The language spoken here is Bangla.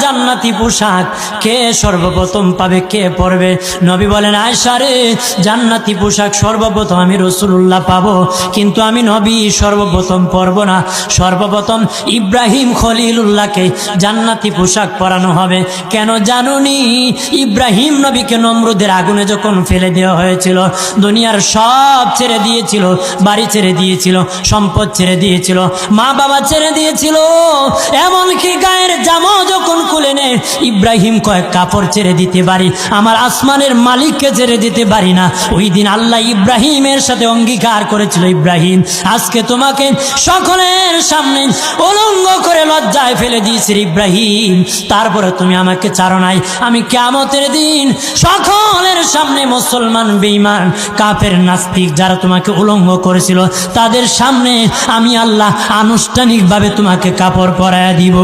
জান্নাতি পোশাক কে সর্বপ্রথম পাবে, কে পরবে? নবী বলেন, আয়েশা রে, জান্নাতি পোশাক সর্বপ্রথম আমি রাসূলুল্লাহ পাবো, কিন্তু আমি নবী সর্বপ্রথম পরব না। সর্বপ্রথম ইব্রাহিম খলিলুল্লাহকে জান্নাতি পোশাক পরানো হবে। কেন জানুনি? ইব্রাহিম নবীকে নমরুদের আগুনে যখন ফেলে দেওয়া হয়েছিল, দুনিয়ার সব ছেড়ে দিয়েছিল, বাড়ি ছেড়ে দিয়েছিল, সম্পদ ছেড়ে দিয়েছিল, মা বাবা ছেড়ে দিয়েছিল, এমনকি গায়ের জামা যখন খুলে নেয়, ইব্রাহিম কয়েক কাপড় ছেড়ে দিতে পারি, আমার আসমানের মালিককে ছেড়ে দিতে পারি না। ওই দিন আল্লাহ ইব্রাহিমের সাথে অঙ্গীকার করেছিল, ইব্রাহিম আজকে তোমাকে সকলের সামনে উলঙ্গ করে লজ্জায় ফেলে দিয়েছি ইব্রাহিম, তারপরে তুমি আমাকে ছাড়ো নাই। আমি কিয়ামতের দিন সকলের সামনে মুসলমান, বেঈমান, কাফের, নাস্তিক যারা তোমাকে উলঙ্গ করেছিল, তাদের সামনে আমি আল্লাহ আনুষ্ঠানিকভাবে তোমাকে কাপড় পরায়া দিব।